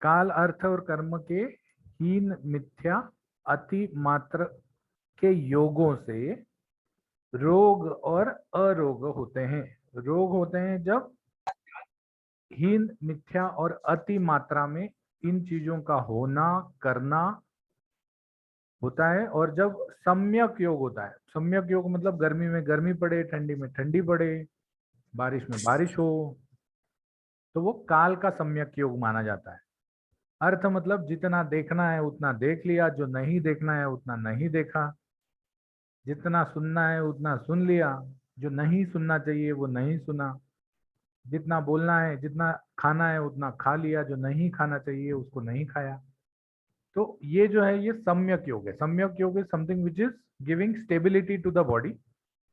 काल, अर्थ और कर्म के हीन, मिथ्या, अति मात्र के योगों से रोग और अरोग होते हैं। रोग होते हैं जब हीन, मिथ्या और अति मात्रा में इन चीजों का होना, करना होता है। और जब सम्यक योग होता है, सम्यक योग मतलब गर्मी में गर्मी पड़े, ठंडी में ठंडी पड़े, बारिश में बारिश हो, तो वो काल का सम्यक योग माना जाता है। अर्थ मतलब जितना देखना है उतना देख लिया, जो नहीं देखना है उतना नहीं देखा, जितना सुनना है उतना सुन लिया, जो नहीं सुनना चाहिए वो नहीं सुना, जितना बोलना है, जितना खाना है उतना खा लिया, जो नहीं खाना चाहिए उसको नहीं खाया। तो ये जो है ये सम्यक योग है। सम्यक योग is something which is giving stability to the body.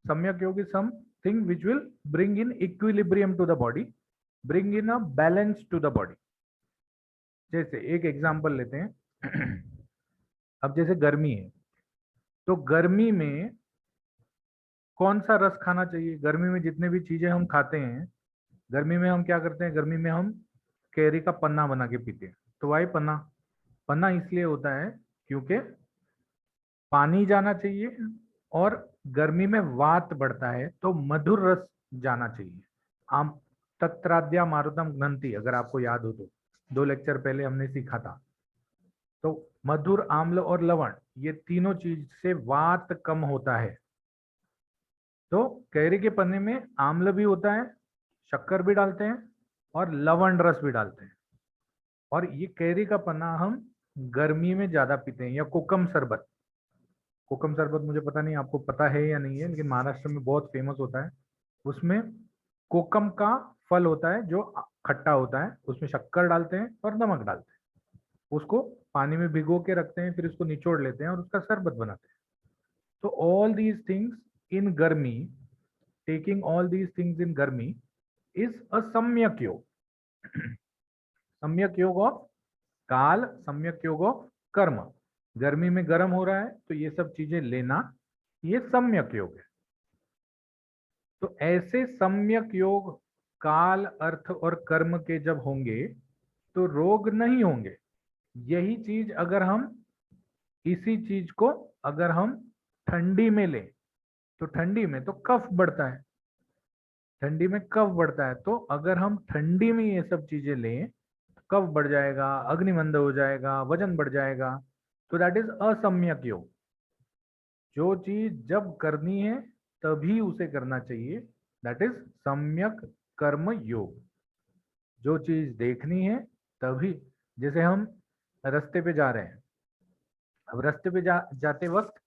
सम्यक योग is something which will bring in equilibrium to the body, bring in a balance to the body. जैसे एक एग्जांपल लेते हैं। अब जैसे गर्मी है, तो गर्मी में कौन सा रस खाना चाहिए? गर्मी में जितने भी चीजें हम खाते हैं, गर्मी में हम क्या करते हैं? गर्मी में हम कैरी का पन्ना बना के पीते हैं। तो भाई पन्ना, पन्ना इसलिए होता है क्योंकि पानी जाना चाहिए, और गर्मी में वात बढ़ता है तो मधुर रस जाना चाहिए। आम तत्राद्या मारुतम घ्नन्ति, अगर आपको याद हो तो 2 लेक्चर पहले हमने सीखा था। तो मधुर, आम्ल और लवण, ये तीनों चीज से वात कम होता है। तो कैरी के पन्ने में आम्ल भी होता है, शक्कर भी डालते हैं और लवण रस भी डालते हैं। और ये कैरी का पन्ना हम गर्मी में ज्यादा पीते हैं। या कोकम शरबत, कोकम शरबत मुझे पता नहीं आपको पता है या नहीं है, लेकिन महाराष्ट्र में बहुत फेमस होता है। उसमें कोकम का फल होता है जो खट्टा होता है, उसमें शक्कर डालते हैं और नमक डालते हैं, उसको पानी में भिगो के रखते हैं, फिर उसको निचोड़ लेते हैं और उसका शरबत बनाते हैं। तो ऑल दीज थिंग्स इन गर्मी, taking all these things in गर्मी इज अ सम्यक योग। सम्यक योग ऑफ काल, सम्यक योग ऑफ कर्म। गर्मी में गर्म हो रहा है तो ये सब चीजें लेना, ये सम्यक योग है। तो ऐसे सम्यक योग काल, अर्थ और कर्म के जब होंगे तो रोग नहीं होंगे। यही चीज अगर हम, इसी चीज को अगर हम ठंडी में लें, तो ठंडी में तो कफ बढ़ता है, ठंडी में कफ बढ़ता है। तो अगर हम ठंडी में ये सब चीजें लें तो कफ बढ़ जाएगा, अग्निमंद हो जाएगा, वजन बढ़ जाएगा। तो दैट इज असम्यक योग। जो चीज जब करनी है तभी उसे करना चाहिए, दैट इज सम्यक कर्म योग। जो चीज देखनी है तभी, जैसे हम रास्ते पे जा रहे हैं, अब रास्ते पे जाते वक्त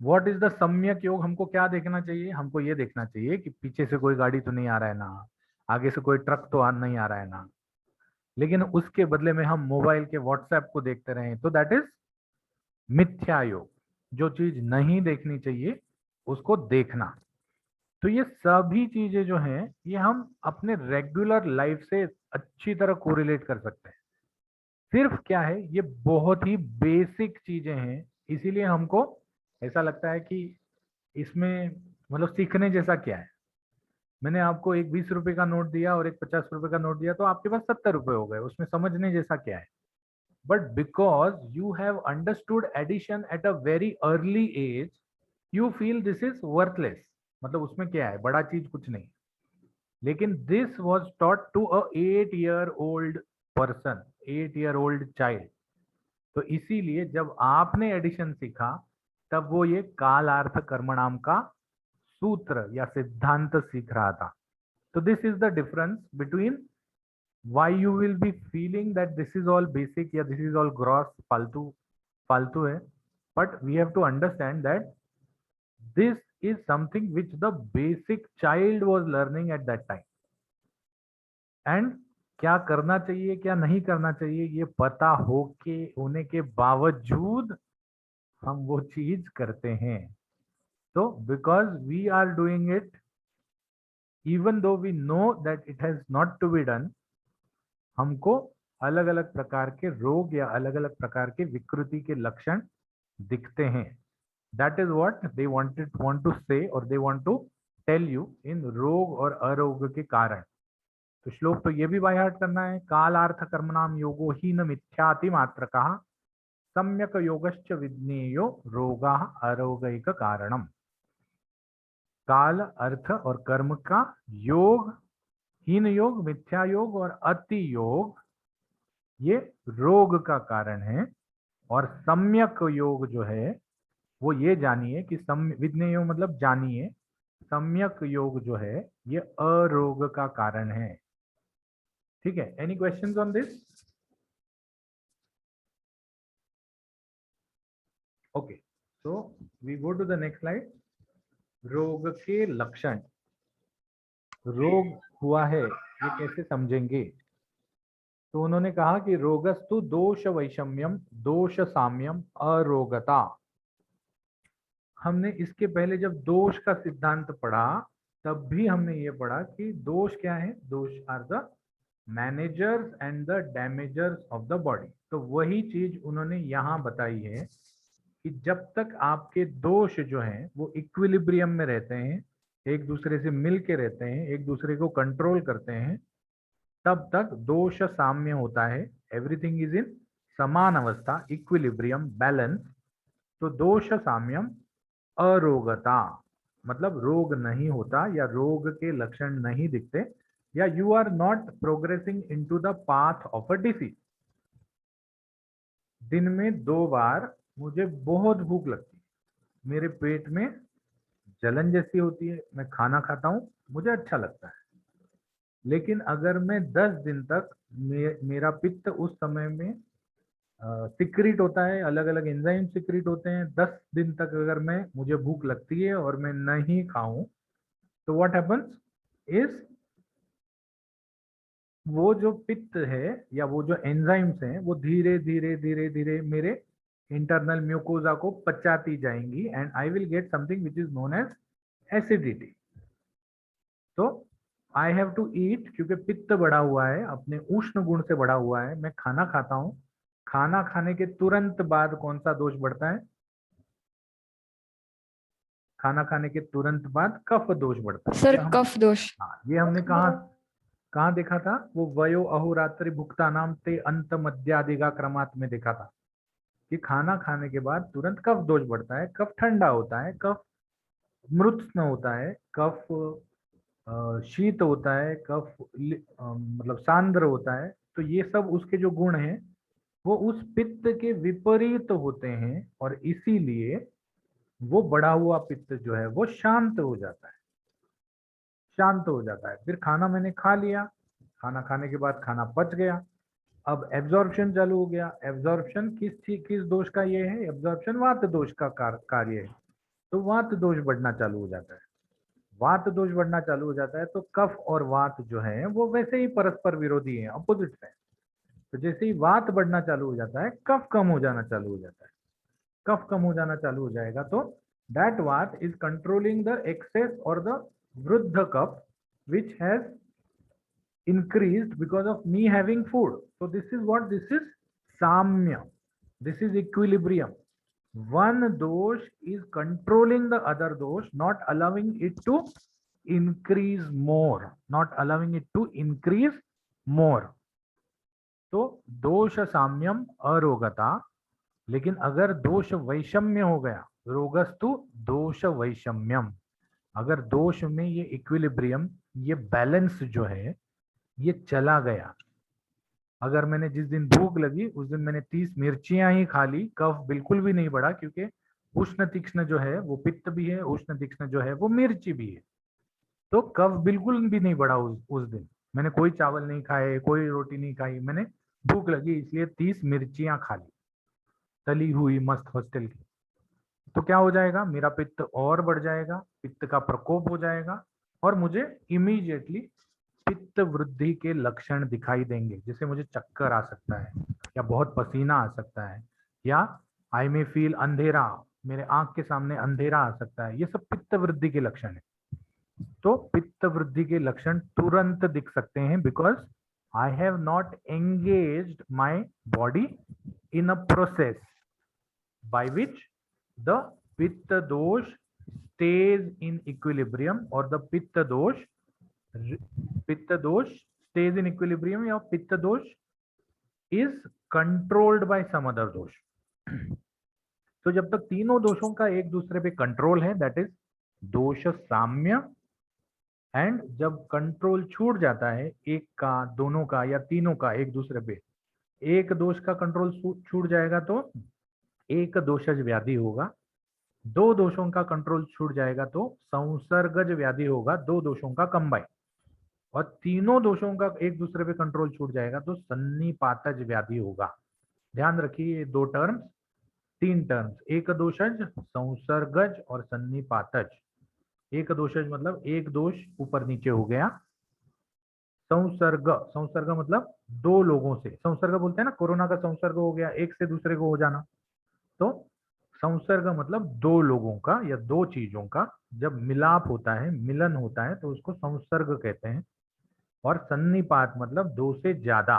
व्हाट इज द सम्यक योग? हमको क्या देखना चाहिए? हमको ये देखना चाहिए कि पीछे से कोई गाड़ी तो नहीं आ रहा है ना, आगे से कोई ट्रक तो नहीं आ रहा है ना। लेकिन उसके बदले में हम मोबाइल के व्हाट्सएप को देखते रहे तो दैट इज मिथ्या योग। जो चीज नहीं देखनी चाहिए उसको देखना। तो ये सभी चीजें जो हैं ये हम अपने रेगुलर लाइफ से अच्छी तरह कोरिलेट कर सकते हैं। सिर्फ क्या है, ये बहुत ही बेसिक चीजें हैं, इसीलिए हमको ऐसा लगता है कि इसमें मतलब सीखने जैसा क्या है। मैंने आपको एक 20 रुपए का नोट दिया और एक 50 रुपए का नोट दिया, तो आपके पास 70 रुपए हो गए, उसमें समझने जैसा क्या है? But because you have understood addition at a very early age, you feel this is worthless. मतलब उसमें क्या है, बड़ा चीज कुछ नहीं। लेकिन this was taught to a 8 year old person, 8 year old child. तो इसीलिए जब आपने एडिशन सीखा तब वो ये कालार्थ कर्मणाम का सूत्र या सिद्धांत सीख रहा था। तो this is the difference between why you will be feeling that this is all basic या this is all gross, फालतू फालतू है। but we have to understand that this is something which the basic child was learning at that time, and क्या करना चाहिए क्या नहीं करना चाहिए ये पता होने के बावजूद हम वो चीज करते हैं। तो because we are doing it even though we know that it has not to be done, हमको अलग अलग प्रकार के रोग या अलग अलग प्रकार के विकृति के लक्षण दिखते हैं। That is what they want to say और they want to tell you in रोग और अरोग के कारण। तो श्लोक तो ये भी बाय हार्ट करना है। कालार्थ कर्मणाम योगो हीन मिथ्याति मात्र कहा सम्यक योगश्च विज्ञेयो रोगा अरोगैक कारणम। काल, अर्थ और कर्म का योग, हीन योग, मिथ्या योग और अति योग ये रोग का कारण है। और सम्यक योग जो है वो ये जानिए कि विज्ञेय योग मतलब जानिए, सम्यक योग जो है ये अरोग का कारण है। ठीक है, any questions on this? Okay, so we go to the next slide. रोग के लक्षण। रोग हुआ है ये कैसे समझेंगे? तो उन्होंने कहा कि रोगस्तु दोष वैषम्यम दोष साम्यम अरोगता। हमने इसके पहले जब दोष का सिद्धांत पढ़ा तब भी हमने ये पढ़ा कि दोष क्या है? दोष are the managers and the damagers of the body. तो वही चीज उन्होंने यहाँ बताई है कि जब तक आपके दोष जो हैं वो इक्विलिब्रियम में रहते हैं, एक दूसरे से मिल के रहते हैं, एक दूसरे को कंट्रोल करते हैं, तब तक दोष साम्य होता है। एवरीथिंग इज इन समान अवस्था, इक्विलिब्रियम, बैलेंस। तो दोष साम्यम अरोगता मतलब रोग नहीं होता या रोग के लक्षण नहीं दिखते, या you are not progressing into the path of a disease. दिन में 2 बार मुझे बहुत भूख लगती है, मेरे पेट में जलन जैसी होती है, मैं खाना खाता हूँ, मुझे अच्छा लगता है। लेकिन अगर मैं 10 दिन तक मेरा पित्त उस समय में सिक्रीट होता है, अलग अलग एंजाइम सिक्रीट होते हैं, 10 दिन तक अगर मैं मुझे भूख लगती है और मैं नहीं खाऊं तो व्हाट हैपन्स इज वो जो पित्त है या वो जो एंजाइम्स हैं वो धीरे धीरे धीरे धीरे मेरे इंटरनल म्यूकोजा को पचाती जाएंगी and I will get something which is known as acidity. तो आई हैव टू ईट, क्योंकि पित्त बढ़ा हुआ है, अपने उष्ण गुण से बढ़ा हुआ है, मैं खाना खाता हूं। खाना खाने के तुरंत बाद कौन सा दोष बढ़ता है? खाना खाने के तुरंत बाद कफ दोष बढ़ता है। सर कफ दोष। हाँ, ये हमने कहाँ देखा था? वो वयो अहोरात्रि भुक्ता नाम ते अंत मध्यादिगा क्रमात् में देखा था कि खाना खाने के बाद तुरंत कफ दोष बढ़ता है। कफ ठंडा होता है, कफ मृत्स्न होता है, कफ शीत होता है, कफ मतलब सांद्र होता है। तो ये सब उसके जो गुण हैं वो उस पित्त के विपरीत होते हैं और इसीलिए वो बढ़ा हुआ पित्त जो है वो शांत हो जाता है, शांत हो जाता है। फिर खाना मैंने खा लिया, खाना खाने के बाद खाना पच गया, अब एब्जॉर्प्शन चालू हो गया। एब्जॉर्प्शन किस दोष का ये है? एब्जॉर्प्शन वात दोष का कार्य है। तो वात दोष बढ़ना चालू हो जाता है। वात दोष बढ़ना चालू हो जाता है तो कफ और वात जो है वो वैसे ही परस्पर विरोधी है, अपोजिट है। तो जैसे ही वात बढ़ना चालू हो जाता है कफ कम हो जाना चालू हो जाता है। कफ कम हो जाना चालू हो जाएगा तो दैट वात इज कंट्रोलिंग द एक्सेस और द वृद्ध कफ which has increased because of me having food. So this is what? This is samya. This is equilibrium. One dosh is controlling the other dosh, not allowing it to increase more, not allowing it to increase more. तो दोष साम्यम अरोगता। लेकिन अगर दोष वैषम्य हो गया, रोगस्तु दोष वैषम्यम, अगर दोष में ये इक्विलिब्रियम, ये बैलेंस जो है ये चला गया। अगर मैंने जिस दिन भूख लगी उस दिन मैंने 30 मिर्चियां ही खा ली, कफ बिल्कुल भी नहीं बढ़ा, क्योंकि उष्ण तीक्ष्ण जो है वो पित्त भी है, उष्ण तीक्ष्ण जो है वो मिर्ची भी है। तो कफ बिल्कुल भी नहीं बढ़ा उस दिन। मैंने कोई चावल नहीं खाए, कोई रोटी नहीं खाई, मैंने भूख लगी इसलिए 30 मिर्चियां खा ली, तली हुई मस्त हॉस्टल की। तो क्या हो जाएगा? मेरा पित्त और बढ़ जाएगा, पित्त का प्रकोप हो जाएगा और मुझे इमीडिएटली पित्त वृद्धि के लक्षण दिखाई देंगे, जैसे मुझे चक्कर आ सकता है या बहुत पसीना आ सकता है या आई मे फील अंधेरा, मेरे आंख के सामने अंधेरा आ सकता है। ये सब पित्त वृद्धि के लक्षण है। तो पित्त वृद्धि के लक्षण तुरंत दिख सकते हैं because I have not engaged my body in a process by which the pitta dosh stays in equilibrium or the pitta dosh stays in equilibrium या पित्त दोष is controlled by some other दोष। तो जब तक तीनों दोषों का एक दूसरे पे कंट्रोल है, दैट इज दोष साम्य। एंड जब कंट्रोल छूट जाता है एक का, दोनों का या तीनों का एक दूसरे पे, एक दोष का कंट्रोल छूट जाएगा तो एक दोषज व्याधि होगा, दो दोषों का कंट्रोल छूट जाएगा तो संसर्गज व्याधि होगा, दो दोषों का कंबाइन, और तीनों दोषों का एक दूसरे पे कंट्रोल छूट जाएगा तो सन्निपातज व्याधि होगा। ध्यान रखिए ये दो टर्म्स, तीन टर्म्स, एक दोषज, संसर्गज और सन्निपातज। एक दोषज मतलब एक दोष ऊपर नीचे हो गया, संसर्ग, संसर्ग मतलब दो लोगों से, संसर्ग बोलते हैं ना, कोरोना का संसर्ग हो गया एक से दूसरे को हो जाना, तो संसर्ग मतलब दो लोगों का या दो चीजों का जब मिलाप होता है, मिलन होता है तो उसको संसर्ग कहते हैं। और सन्निपात मतलब दो से ज्यादा,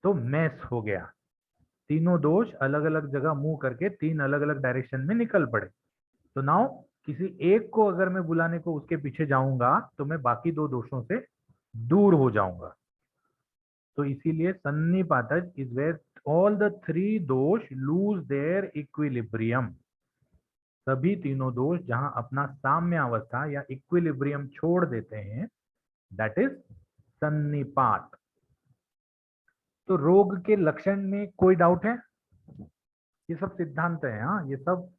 तो मैस हो गया, तीनों दोष अलग अलग जगह मूव करके तीन अलग अलग डायरेक्शन में निकल पड़े। तो नाउ किसी एक को अगर मैं बुलाने को उसके पीछे जाऊंगा तो मैं बाकी दो दोषों से दूर हो जाऊंगा। तो इसीलिए सन्निपातज is where all the three दोष लूज देयर इक्विलिब्रियम। सभी तीनों दोष जहां अपना साम्य अवस्था या इक्विलिब्रियम छोड़ देते हैं, दैट इज सन्निपात। तो रोग के लक्षण में कोई डाउट है? ये सब सिद्धांत है, हाँ, ये सब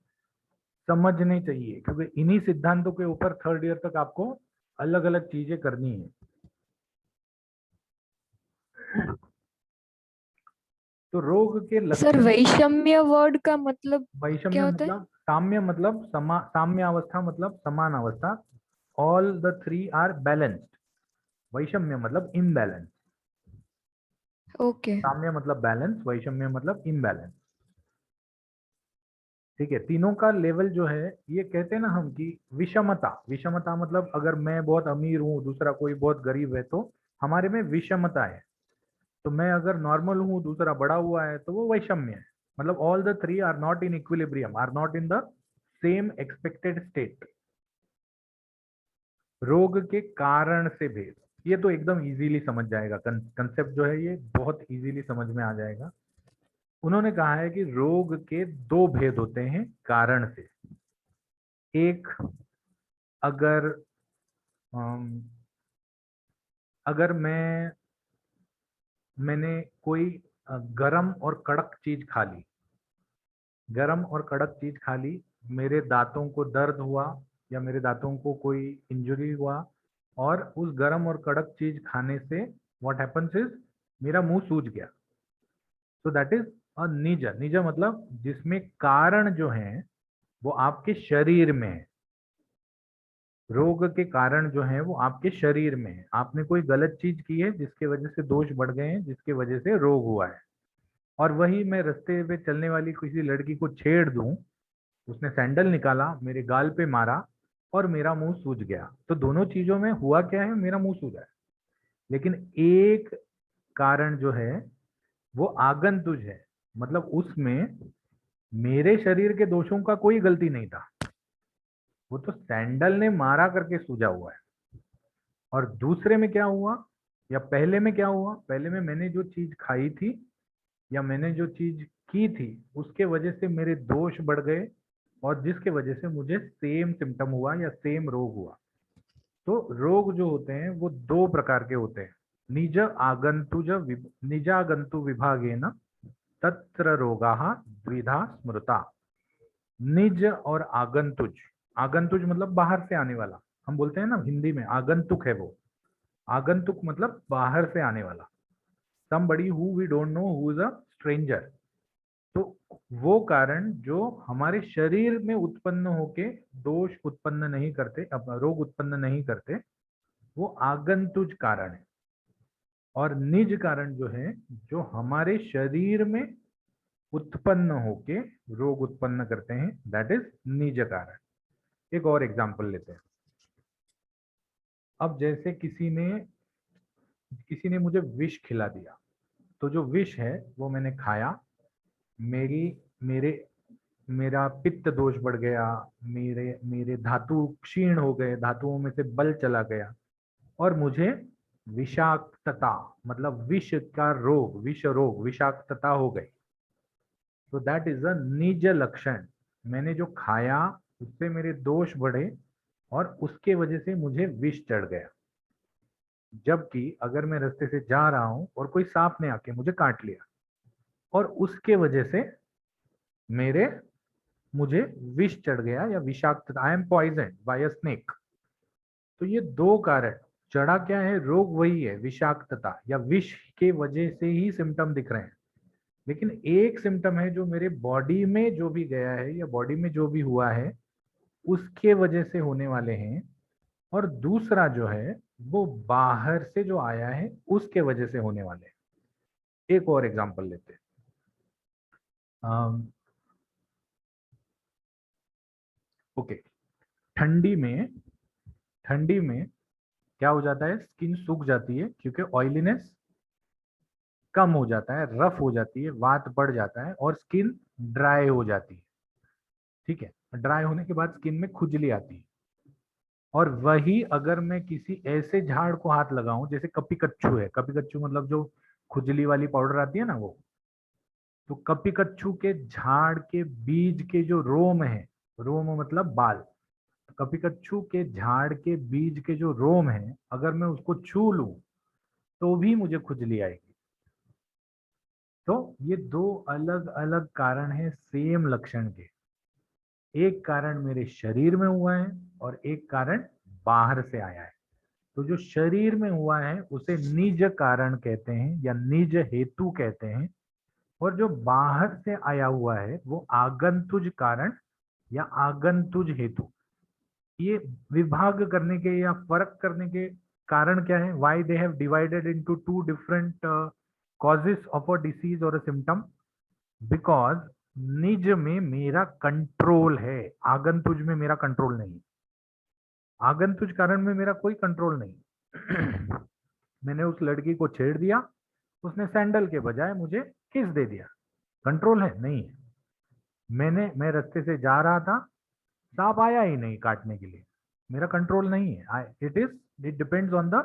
समझने चाहिए क्योंकि इन्हीं सिद्धांतों के ऊपर थर्ड ईयर तक आपको अलग अलग चीजें करनी है। तो रोग के लक्षण, सर वैषम्य वर्ड का मतलब वैषम्य क्या होता है? मतलब साम्य, मतलब साम्य अवस्था मतलब समान अवस्था, all the three are balanced. वैषम्य मतलब इम्बैलेंस, ओके साम्य मतलब बैलेंस, वैषम्य मतलब इम्बैलेंस। ठीक है, तीनों का लेवल जो है, ये कहते हैं ना हम कि विषमता, विषमता मतलब अगर मैं बहुत अमीर हूँ दूसरा कोई बहुत गरीब है तो हमारे में विषमता है। तो मैं अगर नॉर्मल हूँ दूसरा बड़ा हुआ है तो वो वैषम्य है। मतलब all the three are not in equilibrium, are not in the same expected state. रोग के कारण से भेद, ये तो एकदम इजीली समझ जाएगा, कंसेप्ट जो है ये बहुत इजीली समझ में आ जाएगा। उन्होंने कहा है कि रोग के दो भेद होते हैं कारण से। एक, अगर अगर मैंने कोई गरम और कड़क चीज खा ली, गरम और कड़क चीज खा ली, मेरे दांतों को दर्द हुआ या मेरे दांतों को कोई इंजरी हुआ, और उस गरम और कड़क चीज खाने से व्हाट हैपन्स इज मेरा मुंह सूज गया। सो दैट इज अ निज। निज मतलब जिसमें कारण जो है वो आपके शरीर में है। रोग के कारण जो है वो आपके शरीर में है, आपने कोई गलत चीज की है जिसके वजह से दोष बढ़ गए हैं, जिसके वजह से रोग हुआ है। और वही मैं रास्ते पे चलने वाली किसी लड़की को छेड़ दूं, उसने सैंडल निकाला मेरे गाल पे मारा और मेरा मुंह सूज गया, तो दोनों चीजों में हुआ क्या है, मेरा मुंह सूजा है। लेकिन एक कारण जो है वो आगंतुज है, मतलब उसमें मेरे शरीर के दोषों का कोई गलती नहीं था, वो तो सैंडल ने मारा करके सूजा हुआ है। और दूसरे में क्या हुआ, या पहले में क्या हुआ, पहले में मैंने जो चीज खाई थी या मैंने जो चीज की थी उसके वजह से मेरे दोष बढ़ गए, और जिसके वजह से मुझे सेम सिम्टम हुआ या सेम रोग हुआ। तो रोग जो होते हैं वो दो प्रकार के होते हैं, निज आगंतुज निजागंतु विभागेन तत्र रोगाः द्विधा स्मृता। निज और आगंतुज, आगंतुज मतलब बाहर से आने वाला, हम बोलते हैं ना हिंदी में आगंतुक है वो, आगंतुक मतलब बाहर से आने वाला, somebody who we don't know, who is a stranger। तो वो कारण जो हमारे शरीर में उत्पन्न होके दोष उत्पन्न नहीं करते, अपना रोग उत्पन्न नहीं करते, वो आगंतुज कारण है। और निज कारण जो है जो हमारे शरीर में उत्पन्न होके रोग उत्पन्न करते हैं, दैट इज निज कारण। एक और एग्जांपल लेते हैं। अब जैसे किसी ने मुझे विष खिला दिया, तो जो विष है वो मैंने खाया, मेरी मेरे मेरा पित्त दोष बढ़ गया, मेरे मेरे धातु क्षीण हो गए, धातुओं में से बल चला गया और मुझे विषाक्तता मतलब विष का रोग, विष रोग, विषाक्तता हो गई, तो दैट इज अ निज लक्षण। मैंने जो खाया उससे मेरे दोष बढ़े और उसके वजह से मुझे विष चढ़ गया। जबकि अगर मैं रास्ते से जा रहा हूं और कोई सांप ने आके मुझे काट लिया और उसके वजह से मेरे मुझे विष चढ़ गया या विषाक्त, I am poison by a snake. तो ये दो कारण, चढ़ा क्या है, रोग वही है विषाक्तता या विष के वजह से ही सिम्टम दिख रहे हैं, लेकिन एक सिम्टम है जो मेरे बॉडी में जो भी गया है या बॉडी में जो भी हुआ है उसके वजह से होने वाले हैं, और दूसरा जो है वो बाहर से जो आया है उसके वजह से होने वाले हैं। एक और एग्जांपल लेते हैं। ओके, ठंडी में, ठंडी में क्या हो जाता है, स्किन सूख जाती है क्योंकि ऑयलीनेस कम हो जाता है, रफ हो जाती है, वात बढ़ जाता है और स्किन ड्राई हो जाती है। ठीक है, ड्राई होने के बाद स्किन में खुजली आती है। और वही अगर मैं किसी ऐसे झाड़ को हाथ लगाऊं जैसे कपी कच्छू है, कपी कच्छू मतलब जो खुजली वाली पाउडर आती है ना वो, तो कपी कच्छू के झाड़ के बीज के जो रोम है, रोम मतलब बाल, कपी कच्छू के झाड़ के बीज के जो रोम है अगर मैं उसको छू लूं तो भी मुझे खुजली आएगी। तो ये दो अलग अलग कारण हैं सेम लक्षण के, एक कारण मेरे शरीर में हुआ है और एक कारण बाहर से आया है। तो जो शरीर में हुआ है उसे निज कारण कहते हैं या निज हेतु कहते हैं, और जो बाहर से आया हुआ है वो आगंतुज कारण या आगंतुज हेतु। ये विभाग करने के या फर्क करने के कारण क्या है, why they have divided into two different causes of a disease और अ सिम्टम, बिकॉज निज में मेरा कंट्रोल है, आगंतुज में मेरा कंट्रोल नहीं। आगंतुज कारण में मेरा कोई कंट्रोल नहीं। मैंने उस लड़की को छेड़ दिया, उसने सैंडल के बजाय मुझे किस दे दिया, कंट्रोल है नहीं है। मैं रास्ते से जा रहा था, सांप आया ही नहीं काटने के लिए, मेरा कंट्रोल नहीं है। It depends on the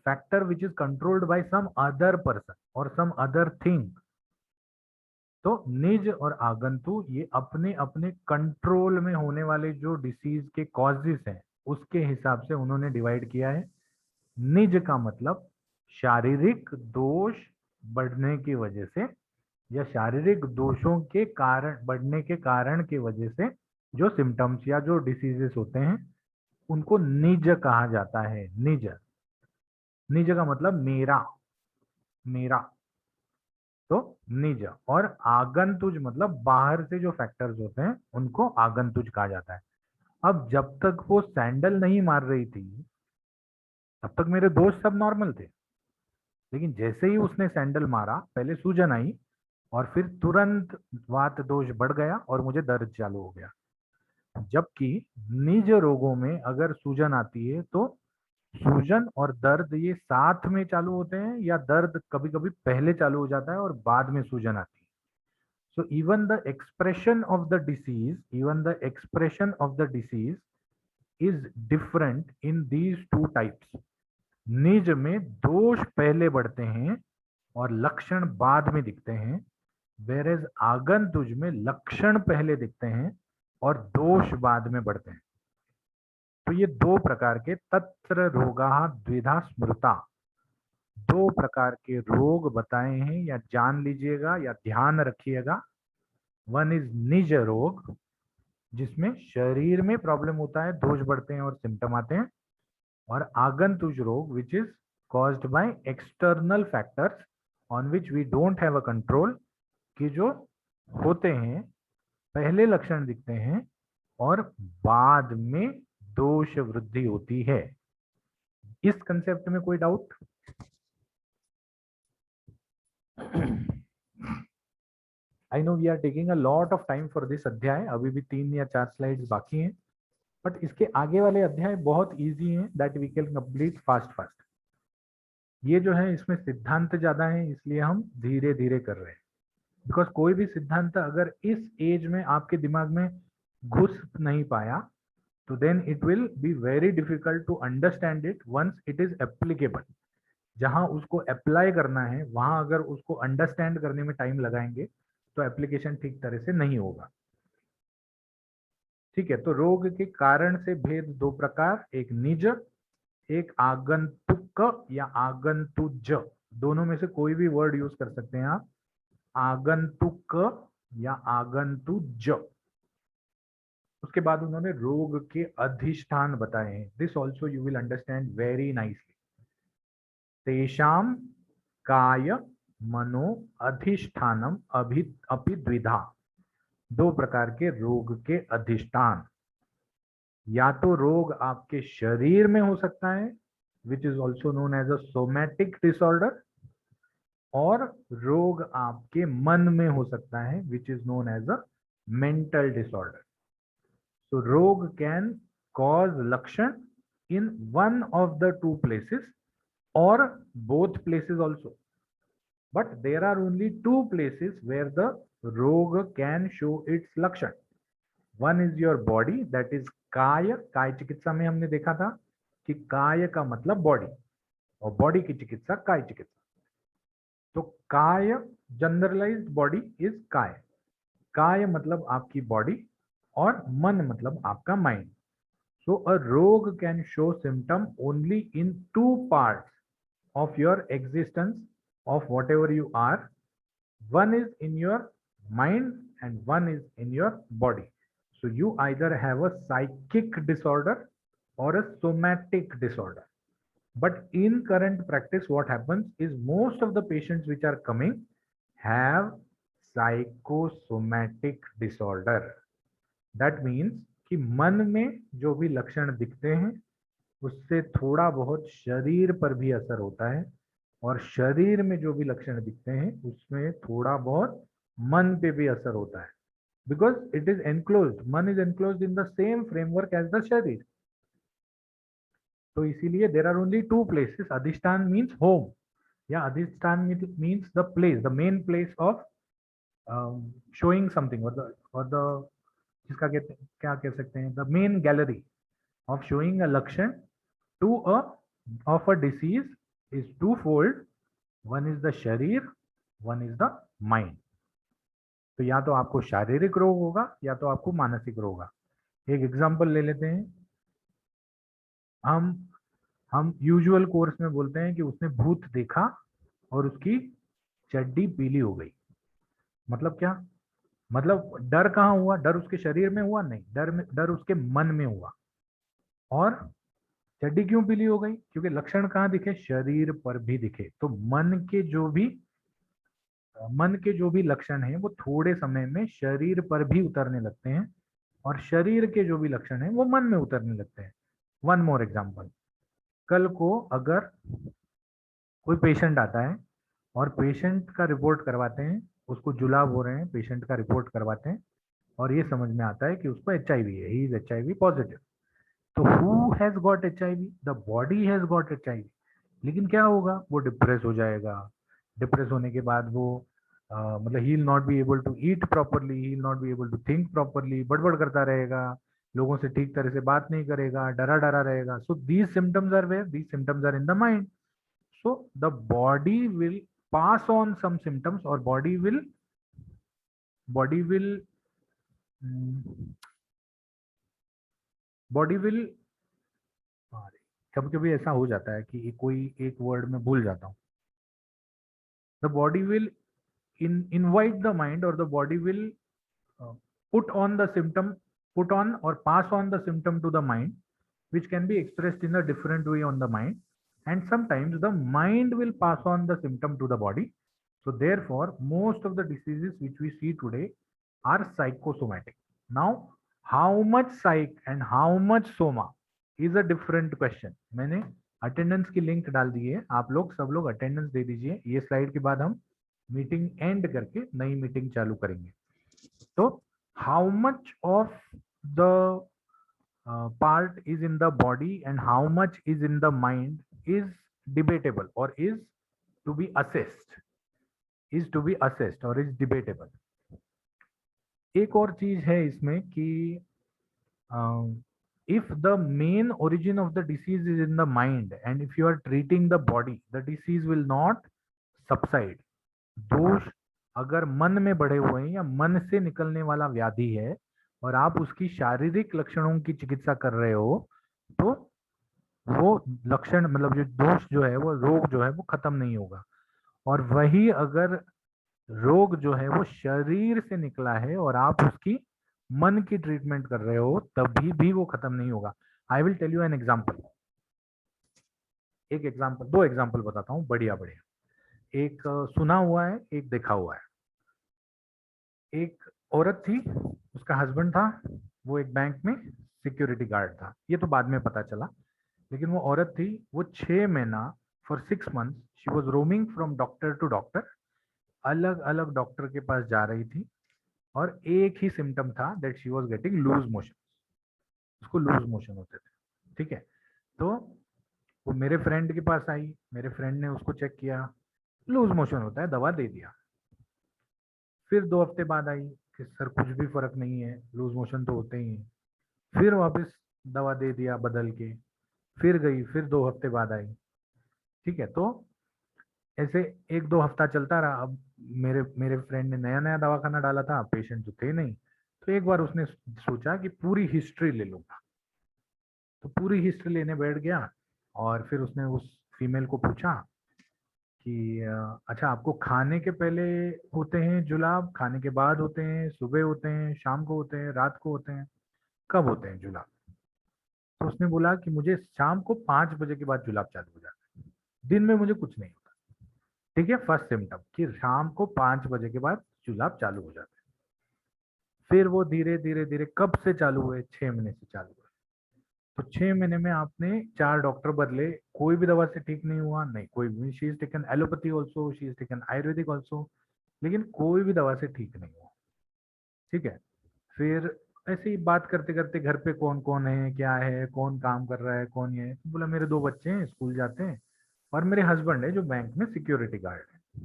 factor which is controlled by some other person और सम अदर थिंग। तो निज और आगंतु ये अपने अपने कंट्रोल में होने वाले जो डिसीज के कॉजेस हैं उसके हिसाब से उन्होंने डिवाइड किया है। निज का मतलब शारीरिक दोष बढ़ने की वजह से या शारीरिक दोषों के कारण बढ़ने के कारण की वजह से जो सिम्टम्स या जो डिसीजेस होते हैं उनको निज कहा जाता है। निज, निज का मतलब मेरा, मेरा। तो निज, और आगंतुज मतलब बाहर से जो फैक्टर्स होते हैं उनको आगंतुज कहा जाता है। अब जब तक वो सैंडल नहीं मार रही थी तब तक मेरे दोस्त सब नॉर्मल थे, लेकिन जैसे ही उसने सैंडल मारा पहले सूजन आई और फिर तुरंत वात दोष बढ़ गया और मुझे दर्द चालू हो गया। जबकि निज रोगों में अगर सूजन आती है तो सूजन और दर्द ये साथ में चालू होते हैं या दर्द कभी कभी पहले चालू हो जाता है और बाद में सूजन आती है। So even the expression of the disease is different in these two types. निज में दोष पहले बढ़ते हैं और लक्षण बाद में दिखते हैं, whereas आगंतुज में लक्षण पहले दिखते हैं और दोष बाद में बढ़ते हैं। तो ये दो प्रकार के तत्र रोगा द्विधा स्मृता, दो प्रकार के रोग बताए हैं या जान लीजिएगा या ध्यान रखिएगा। वन इज निज रोग जिसमें शरीर में प्रॉब्लम होता है, दोष बढ़ते हैं और सिम्टम आते हैं, और आगंतुज रोग which is caused by external factors on which we don't have a control, कि जो होते हैं पहले लक्षण दिखते हैं और बाद में दोष वृद्धि होती है। इस कंसेप्ट में कोई doubt? I know we are taking a lot of time for this अध्याय, अभी भी 3 या 4 स्लाइड्स बाकी हैं, बट इसके आगे वाले अध्याय बहुत इजी हैं, that we can complete fast fast. ये जो है इसमें सिद्धांत ज्यादा है इसलिए हम धीरे धीरे कर रहे हैं, बिकॉज कोई भी सिद्धांत अगर इस एज में आपके दिमाग में घुस नहीं पाया तो then it will be very difficult to understand it once it is applicable. जहां उसको अप्लाई करना है वहां अगर उसको अंडरस्टैंड करने में टाइम लगाएंगे तो एप्लीकेशन ठीक तरह से नहीं होगा। ठीक है, तो रोग के कारण से भेद दो प्रकार, एक निज, एक आगंतुक या आगंतुज। दोनों में से कोई भी वर्ड यूज कर सकते हैं आप, आगंतुक या आगंतुज। उसके बाद उन्होंने रोग के अधिष्ठान बताए हैं। This also you will understand very nicely. तेषाम काय मनो अधिष्ठानम अपि द्विधा। दो प्रकार के रोग के अधिष्ठान, या तो रोग आपके शरीर में हो सकता है which is also known as a somatic disorder, और रोग आपके मन में हो सकता है which is known as a mental disorder. So rog can cause lakshan in one of the two places or both places also. But there are only two places where the rog can show its lakshan. One is your body, that is काय। काय चिकित्सा में हमने देखा था कि काय का मतलब बॉडी, और बॉडी की चिकित्सा काय चिकित्सा। तो काय जनरलाइज्ड बॉडी इज काय। काय मतलब आपकी बॉडी और मन मतलब आपका mind. So a rogue can show symptom only in two parts of your existence of whatever you are. One is in your mind and one is in your body. So you either have a psychic disorder or a somatic disorder. But in current practice, what happens is most of the patients which are coming have psychosomatic disorder. That means कि मन में जो भी लक्षण दिखते हैं उससे थोड़ा बहुत शरीर पर भी असर होता है, और शरीर में जो भी लक्षण दिखते हैं उसमें थोड़ा बहुत मन पे भी असर होता है, बिकॉज इट इज एनक्लोज्ड, मन is enclosed in the same framework as the शरीर। तो इसीलिए there are only two places. अधिष्ठान मीन्स होम, या अधिष्ठान means the place, the main place of showing something, और द जिसका क्या कह सकते हैं, the main gallery of showing a लक्षण to a of a disease is twofold. One is the शरीर, वन इज द माइंड। तो या तो आपको शारीरिक रोग होगा या तो आपको मानसिक रोग होगा। एक एग्जांपल ले लेते हैं, हम यूजुअल कोर्स में बोलते हैं कि उसने भूत देखा और उसकी चड्डी पीली हो गई। मतलब क्या? मतलब डर कहाँ हुआ? डर उसके शरीर में हुआ? नहीं, डर उसके मन में हुआ। और चड्डी क्यों पीली हो गई? क्योंकि लक्षण कहाँ दिखे? शरीर पर भी दिखे। तो मन के जो भी लक्षण हैं वो थोड़े समय में शरीर पर भी उतरने लगते हैं, और शरीर के जो भी लक्षण हैं वो मन में उतरने लगते हैं। वन मोर एग्जाम्पल, कल को अगर कोई पेशेंट आता है और पेशेंट का रिपोर्ट करवाते हैं, उसको जुलाब हो रहे हैं, पेशेंट का रिपोर्ट करवाते हैं और ये समझ में आता है कि उसको HIV है, ही इज HIV पॉजिटिव। तो who has got HIV? The body has got HIV। लेकिन क्या होगा? वो डिप्रेस हो जाएगा। डिप्रेस होने के बाद वो मतलब he will not be able to eat properly, he will not be able to think properly, बड़बड़ करता रहेगा, लोगों से ठीक तरह से बात नहीं करेगा, डरा डरा रहेगा। So these symptoms are where? These symptoms are in the mind. So the body will pass on some symptoms, or body will कभी कभी ऐसा हो जाता है कि कोई एक वर्ड में भूल जाता हूँ। The body will invite the mind, or the body will put on or pass on the symptom to the mind, which can be expressed in a different way on the mind, and sometimes the mind will pass on the symptom to the body. So therefore most of the diseases which we see today are psychosomatic. Now how much psych and how much soma is a different question. मैंने attendance की link डाल दी है, आप लोग सब लोग attendance दे दीजिए। ये स्लाइड के बाद हम मीटिंग एंड करके नई मीटिंग चालू करेंगे। तो how much of the part is in the body and how much is in the mind is debatable, or is to be assessed, or is debatable। एक और चीज है इसमें कि if the main origin of the disease is in the mind and if you are treating the body, the disease will not subside. दोष अगर मन में बढ़े हुए हैं या मन से निकलने वाला व्याधि है और आप उसकी शारीरिक लक्षणों की चिकित्सा कर रहे हो, तो वो लक्षण मतलब जो दोष जो है, वो रोग जो है वो खत्म नहीं होगा। और वही अगर रोग जो है वो शरीर से निकला है और आप उसकी मन की ट्रीटमेंट कर रहे हो, तभी भी वो खत्म नहीं होगा। I will tell you an example. एक एग्जाम्पल, दो एग्जाम्पल बताता हूँ बढ़िया बढ़िया। एक सुना हुआ है, एक देखा हुआ है। एक औरत थी, उसका हस्बैंड था, वो एक बैंक में सिक्योरिटी गार्ड था। ये तो बाद में पता चला, लेकिन वो औरत थी, वो 6 महीना for 6 months she was roaming from doctor to doctor, अलग अलग डॉक्टर के पास जा रही थी और एक ही सिम्टम था, that she was getting loose motion. उसको लूज मोशन होते थे, ठीक है। तो वो मेरे फ्रेंड के पास आई, मेरे फ्रेंड ने उसको चेक किया, लूज मोशन होता है, दवा दे दिया। फिर 2 हफ्ते बाद आई कि सर कुछ भी फर्क नहीं है, लूज मोशन तो होते ही हैं। फिर वापस दवा दे दिया बदल के, फिर गई, फिर 2 हफ्ते बाद आई, ठीक है। तो ऐसे 1-2 हफ्ता चलता रहा। अब मेरे मेरे फ्रेंड ने नया नया दवाखाना डाला था, पेशेंट तो थे नहीं, तो एक बार उसने सोचा कि पूरी हिस्ट्री ले लूंगा। तो पूरी हिस्ट्री लेने बैठ गया और फिर उसने उस फीमेल को पूछा कि अच्छा आपको खाने के पहले होते हैं जुलाब, खाने के बाद होते हैं, सुबह होते हैं, शाम को होते हैं, रात को होते हैं, कब होते हैं जुलाब? तो उसने बोला कि मुझे शाम को 5 बजे के बाद जुलाब चालू हो जाता है, दिन में मुझे कुछ नहीं होता। ठीक है, फर्स्ट सिम्टम कि शाम को 5 बजे के बाद जुलाब चालू हो जाते हैं। फिर वो धीरे धीरे धीरे कब से चालू हुए? 6 महीने से चालू हुए। तो 6 महीने में आपने 4 डॉक्टर बदले, कोई भी दवा से ठीक नहीं हुआ, नहीं कोई भी। She is taken allopathy also, she is taken Ayurvedic also, लेकिन कोई भी दवा से ठीक नहीं हुआ, ठीक है। फिर ऐसे ही बात करते करते घर पे कौन कौन है, क्या है, कौन काम कर रहा है, कौन ये है, तो बोला मेरे 2 बच्चे हैं, स्कूल जाते हैं, और मेरे हस्बैंड है जो बैंक में सिक्योरिटी गार्ड है।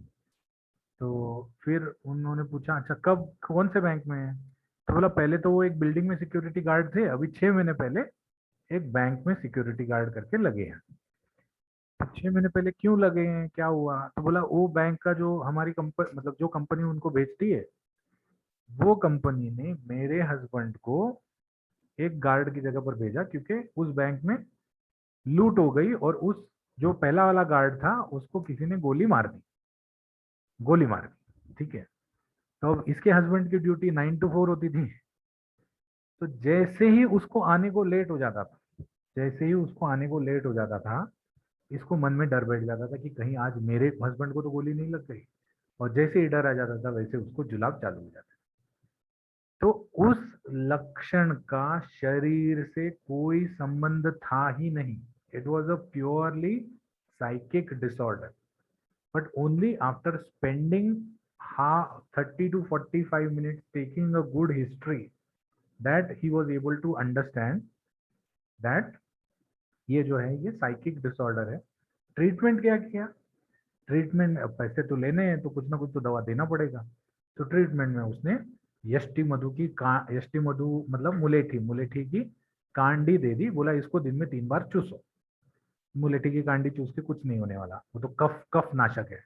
तो फिर उन्होंने पूछा अच्छा कब, कौन से बैंक में है? तो बोला पहले तो वो एक बिल्डिंग में सिक्योरिटी गार्ड थे, अभी 6 महीने पहले एक बैंक में सिक्योरिटी गार्ड करके लगे हैं। तो 6 महीने पहले क्यों लगे हैं, क्या हुआ? तो बोला वो बैंक का जो हमारी कंपनी, मतलब जो कंपनी उनको भेजती है, वो कंपनी ने मेरे हस्बैंड को एक गार्ड की जगह पर भेजा, क्योंकि उस बैंक में लूट हो गई और उस जो पहला वाला गार्ड था उसको किसी ने गोली मार दी, गोली मार दी, ठीक है। तो अब इसके हस्बैंड की ड्यूटी 9 to 4 होती थी। तो जैसे ही उसको आने को लेट हो जाता था, जैसे ही उसको आने को लेट हो जाता था, इसको मन में डर बैठ जाता था कि कहीं आज मेरे हस्बैंड को तो गोली नहीं लग गई। और जैसे ही डर आ जाता था, वैसे उसको जुलाब चालू हो जाता। तो उस लक्षण का शरीर से कोई संबंध था ही नहीं। It was a purely psychic disorder, but only after spending 30 to 45 minutes taking a good history that he was able to understand that ये जो है ये साइकिक डिसऑर्डर है। ट्रीटमेंट क्या किया? ट्रीटमेंट, पैसे तो लेने हैं तो कुछ ना कुछ तो दवा देना पड़ेगा। तो ट्रीटमेंट में उसने यष्टि मधु की यष्टि मधु मतलब मुलेठी, मुलेठी की कांडी दे दी। बोला इसको दिन में 3 बार चूसो। मुलेठी की कांडी चूस के कुछ नहीं होने वाला, वो तो कफ कफ नाशक है,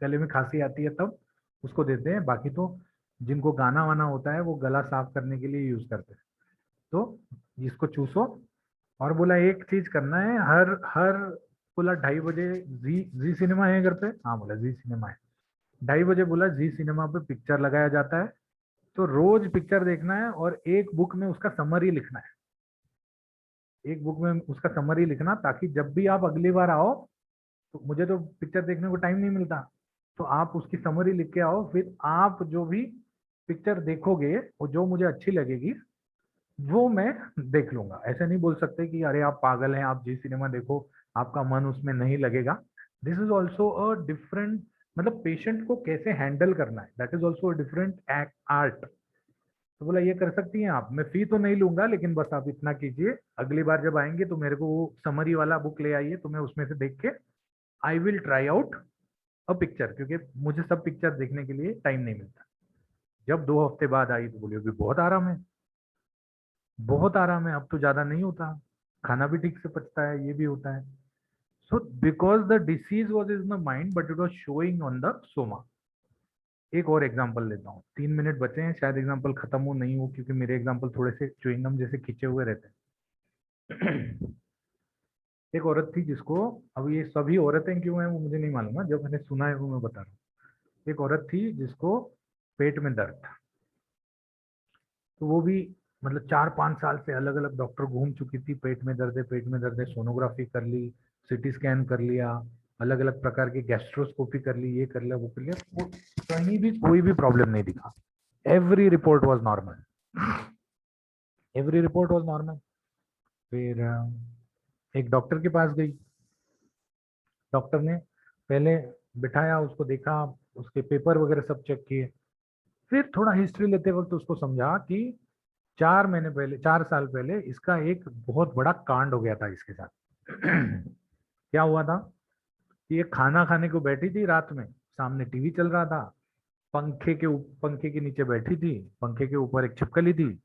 गले में खांसी आती है तब उसको देते हैं, बाकी तो जिनको गाना वाना होता है वो गला साफ करने के लिए यूज करते हैं। तो इसको चूसो। और बोला एक चीज करना है, हर हर बोला 2:30 बजे जी जी सिनेमा है घर पे? हाँ बोला जी सिनेमा है। 2:30 बजे बोला जी सिनेमा पे पिक्चर लगाया जाता है, तो रोज पिक्चर देखना है और एक बुक में उसका समरी लिखना है। एक बुक में उसका समरी लिखना, ताकि जब भी आप अगली बार आओ, तो मुझे तो पिक्चर देखने को टाइम नहीं मिलता, तो आप उसकी समरी लिख के आओ। फिर आप जो भी पिक्चर देखोगे और जो मुझे अच्छी लगेगी वो मैं देख लूंगा। ऐसे नहीं बोल सकते कि अरे आप पागल हैं, आप जी सिनेमा देखो, आपका मन उसमें नहीं लगेगा। This is also a different, मतलब पेशेंट को कैसे हैंडल करना है, that is also a different art. तो बोला ये कर सकती हैं आप, मैं फी तो नहीं लूंगा, लेकिन बस आप इतना कीजिए, अगली बार जब आएंगे तो मेरे को वो समरी वाला बुक ले आइए, तो मैं उसमें से देख के I will try out a picture, क्योंकि मुझे सब पिक्चर देखने के लिए टाइम नहीं मिलता। जब 2 हफ्ते बाद आई तो बोली अभी बहुत आराम है। बहुत आराम है, अब तो ज्यादा नहीं होता, खाना भी ठीक से पचता है, ये भी होता है। So because the disease was in the mind but it was showing on the Soma. एक और एग्जाम्पल लेता हूँ, 3 मिनट बचे हैं, शायद एग्जाम्पल खत्म हो नहीं हो, क्योंकि मेरे एग्जाम्पल थोड़े से च्युइंगम जैसे खींचे हुए रहते हैं। एक औरत थी जिसको, अब ये सभी औरतें क्यों हैं वो मुझे नहीं मालूम है, जो मैंने सुना है वो मैं बता रहा हूँ। एक औरत थी जिसको पेट में दर्द था, तो वो भी मतलब 4-5 साल से अलग अलग डॉक्टर घूम चुकी थी, पेट में दर्द है, पेट में दर्द है, सोनोग्राफी कर ली, सीटी स्कैन कर लिया, अलग अलग प्रकार की गैस्ट्रोस्कोपी कर ली, ये कर लिया, वो कर लिया, वो कहीं भी कोई भी प्रॉब्लम नहीं दिखा। Every report was normal, every report was normal. फिर एक डॉक्टर के पास गई। डॉक्टर ने पहले बिठाया, उसको देखा, उसके पेपर वगैरह सब चेक किए। फिर थोड़ा हिस्ट्री लेते वक्त उसको समझा कि 4 महीने पहले, 4 साल पहले इसका एक बहुत बड़ा कांड हो गया था इसके साथ। क्या हुआ था कि ये खाना खाने को बैठी थी रात में, सामने टीवी चल रहा था, पंखे के नीचे बैठी थी, पंखे के ऊपर एक छिपकली थी,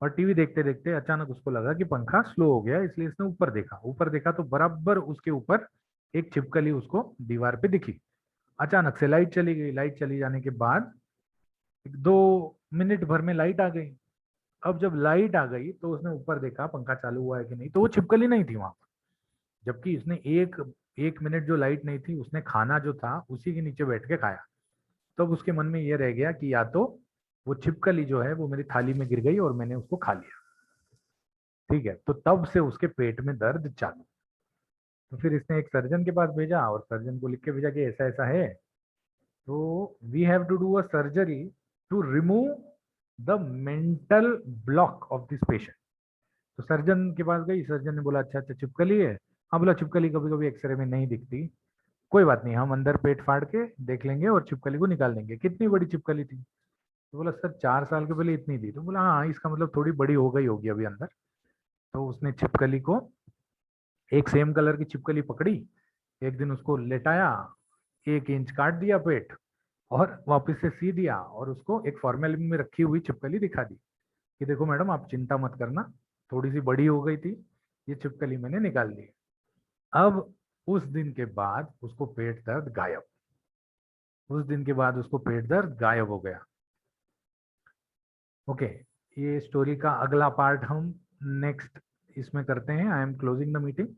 और टीवी देखते देखते अचानक उसको लगा कि पंखा स्लो हो गया, इसलिए इसने ऊपर देखा। ऊपर देखा तो बराबर उसके ऊपर एक छिपकली उसको दीवार पे दिखी। अचानक से लाइट चली गई, लाइट चली जाने के बाद 2 मिनट भर में लाइट आ गई। अब जब लाइट आ गई तो उसने ऊपर देखा पंखा चालू हुआ है कि नहीं, तो वो छिपकली नहीं थी वहां पर। जबकि इसने एक एक मिनट जो लाइट नहीं थी, उसने खाना जो था उसी के नीचे बैठ के खाया। तब उसके मन में ये रह गया कि या तो वो छिपकली जो है वो मेरी थाली में गिर गई और मैंने उसको खा लिया। ठीक है, तो तब से उसके पेट में दर्द चालू। तो फिर इसने एक सर्जन के पास भेजा, और सर्जन को लिख के भेजा कि ऐसा ऐसा है, तो we have to do a surgery to remove the mental block of this patient. तो सर्जन के पास गई, सर्जन ने बोला अच्छा अच्छा छिपकली है। हाँ, बोला छिपकली कभी कभी एक्सरे में नहीं दिखती, कोई बात नहीं, हम अंदर पेट फाड़ के देख लेंगे और छिपकली को निकाल देंगे। कितनी बड़ी छिपकली थी? तो बोला सर 4 साल के पहले इतनी थी। तो बोला हाँ, इसका मतलब थोड़ी बड़ी हो गई होगी अभी अंदर। तो उसने छिपकली को, एक सेम कलर की छिपकली पकड़ी, एक दिन उसको लेटाया, 1 इंच काट दिया पेट, और वापस से सी दिया, और उसको एक फॉर्मेलिन में रखी हुई छिपकली दिखा दी कि देखो मैडम आप चिंता मत करना, थोड़ी सी बड़ी हो गई थी, ये छिपकली मैंने निकाल ली। अब उस दिन के बाद उसको पेट दर्द गायब, उस दिन के बाद उसको पेट दर्द गायब हो गया। ओके, ये स्टोरी का अगला पार्ट हम नेक्स्ट इसमें करते हैं। I am closing the meeting.